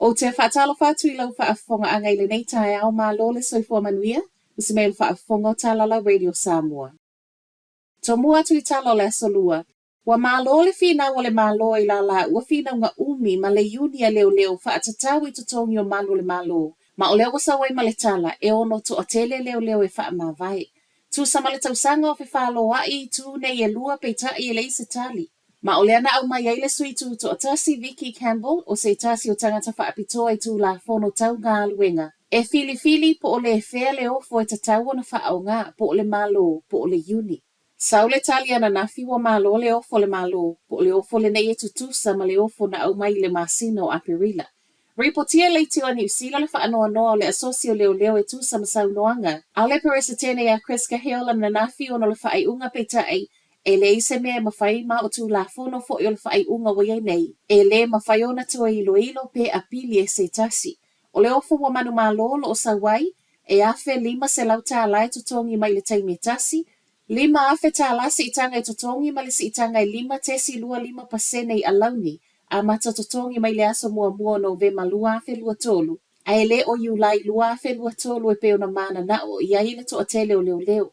O te whaatalo whātu I lau whaafonga angai le nei tae au mālo le soifua manuia, usi mea le whaafonga o Tālala Radio Samoa. Tō mua atu I talo le asolua, wa mālo le whina o le mālo I la ua whina unga umi ma le iunia leo whaatatau I tutongi o mālo le mālo. Ma o leo wasawai ma le tala e ono to o tele leo e wha mawai. Tu sama le tausanga o whalo ai tu nei e lua peita I le se tali. Ma o leana au mai ai le sui tu to o tasi Vicky Campbell o se tasi o tangata whaapitoa I tu la fono tau ngā aluenga. E fili po o le whea le ofo e tatau o na whaao ngā po o le malo po o le uni. Sau le tali ana nafi wa malo le ofo le malo po o le ofo le nei e tutusa ma le ofo na au mai le masino o Apirila. Ripotia le tio ani usila le whaanoa le asosio leo e tu sama sau noanga. Au le peresa tene a Chris Cahill na nafi ono le whaai unga peitai e le ise mea mawhai ma o tu la fono fo I o le whaai unga wai nei. E le mawhai ona tua ilo pe apili e se tasi. O le ofo wa manu malolo o sawai e afe 5 se lau tāla e tutongi mai le taimi tasi. 5 afe tāla si itanga e tutongi ma le si itanga e 5 tesi lua 5% I alauni. A mata totongi mai le aso mua Novema lua afe lua tolu. A ele o Iulai lua afe lua tolu e peo na mana na o ia ile to o tele o leo.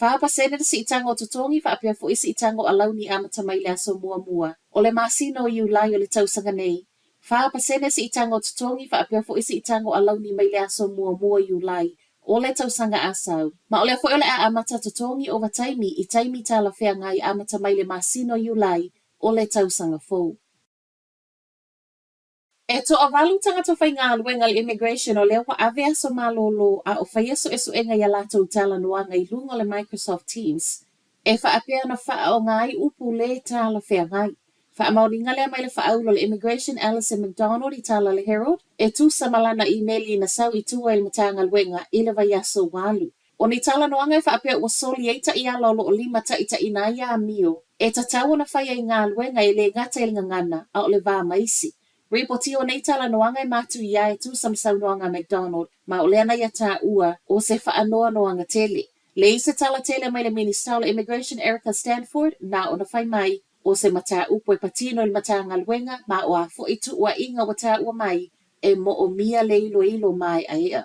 Faa pasene si itanga o totongi fa apia fo isi itanga o alauni a mata mai le aso mua. O le masino o Iulai o le tausanga nei. Faa pasene si itanga o totongi fa apia fo isi itanga o alauni mai le aso mua Iulai. O le tausanga asau. Ma o le fo ole a mata totongi o wataimi I taimi tala fea ngai a mata mai le masino Iulai o le tausanga fo. E to avalu tangata whai ngā luenga le immigration o leo wa ave aso malolo a o whai aso enga ia lato tala noanga I lunga le Microsoft Teams. E wha apea na wha o ngai upu le tala whea ngai. Wha amauringa lea mai le wha aulo le immigration Alison McDonald I tala le Herald. E tu samalana emaili na sau I tua il matanga luenga I le vai aso walu. O ni tala noanga e wha apea ua soli eita I alolo o 5 ta ina ia amio. E tatau na whai ai ngā luenga I le ngata il ngangana a o le vā maisi. Ripoti o nei tala noanga I matu ia e tu samsau noanga McDonald ma o leana ia tā ua o se whaanoa noanga tele. Le isa tala tele mai le Minister of Immigration Erica Stanford na o na whai mai o se mata upo e patino il mata ngaluenga ma o a fo I tu ua inga o tā ua mai e mo o mia le ilo mai a ea.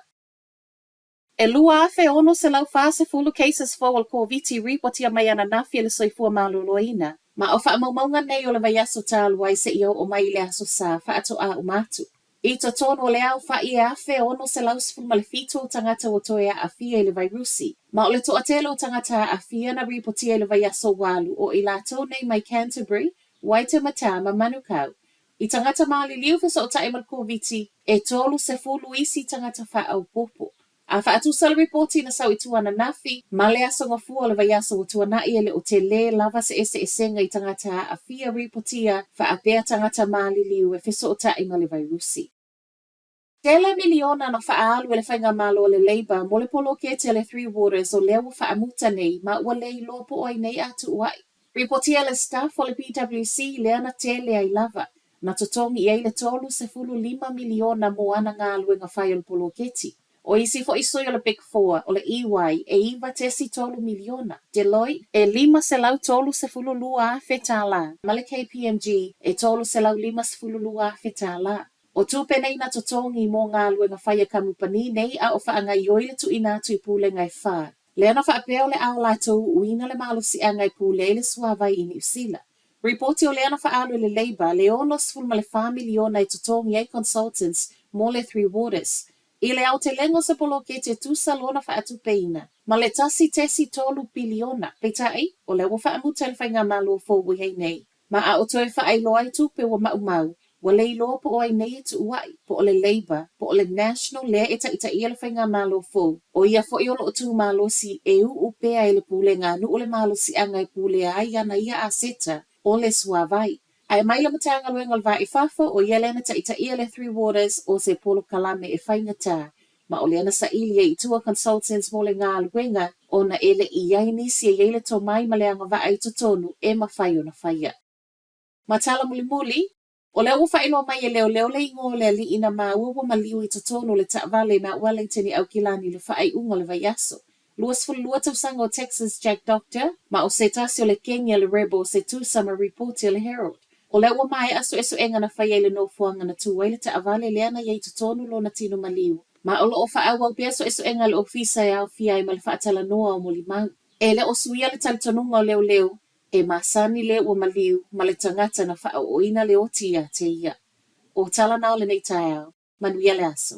E lua afe ono se lau fase fulu cases fo al COVID ripoti a mai ana nafi le soifua maloloina. Ma o wha maunga nei o le vai aso tālu ai se Io o mai le aso sa wha ato a umatu. I to tono o le au wha I afe ono se lau sifu ma le fito tangata o toe a fia I le vai rusi. Ma o le to atelo tangata a fia na ripotia le vai aso walu o I lato nei mai Canterbury, Waitemata ma Manukau. I tangata maali liu fesa o tae mal COVID e tolu se fulu isi tangata wha au popo. A wha atu sala reporti na sau I tuana nafi, ma le aso ngafua le vai aso o tuana I ele o te le lava se ese esenga I tangata a fia reportia wha apea tangata maali liu e feso o tae ma le vai rusi. Tele miliona na wha alu ele whainga malo le Labour mo le polo ke tele 3 Waters o leo wha amuta nei ma ua lei lopo oi nei atu uai. Reportia le staff o le PWC le ana tele ai lava. Na totongi I le tolu se fulu 5 miliona mo ana ngā luenga whai o le polo keti. O isi fo iso o le Big Four o le EY e iwa tesi tolu miliona. Deloitte e 5 se lau tolu se fulu lua a fetala. Ma le KPMG e tolu se lau 5 se fulu lua a fetala. O tupe nei na totongi mo ngā luenga whaia kamupani nei a o whaanga ioi le tu ina tu I pule ngai wha. Leana wha apeo le ao latou uina le malo si a ngai pule le suavai I New Zealand. Reporti o leana wha alu le Labour le ono sfulu ma le 5 miliona I totongi ai consultants mo le 3 Waters. I le au te lengo se polo ke te tusa lona wha atu peina. Ma le tasi tesi tolu biliona. Peitai, o le wafa amuta le whainga malo fōwi hei nei. Ma a o toi wha ai loa I tupe wa mau. Wa lei loa po o ai nei tu uai. Po o le Labour, po o le National lea ita ia le whainga malo fō. O ia fo I olo o tu malo si e upea e le pule ngā nu o le malo si angai pule ai ana ia a seta o le suavai. Ai mai la matanga luenga le vai fafa o yelena ita ia le 3 Waters o se polo kalame e whaingata. Ma o leana sa ilia I tua consultants mo le ngā luenga o na ele I yaini si e ele to mai maleanga va ai tonu e mawhai o na whaia. Ma tala muli, o leo whaino mai e leo le ingo le li ina ma uwa maliu I tonu le ta'vale ma Wellington I au kilani le whaai ungo le vai aso. Luas fulu lua tausanga o Texas Jack Doctor, ma o se tasi o le Kenya le Rebel se tu sama reporti o le Herald. O le ua mai aso eso enga na whai ele no fuanga na tu waile te avale leana yei to tonu lo na tino maliu. Ma o lo o wha au pia so eso enga le ofisa e au fia i ma le whaatala noa o moli mau. E le o suia le talitonunga o leo leo, e masani le ua maliu ma le tangata na wha o ina le o tia te ia. O tala nao le nei tae au, manuia le aso.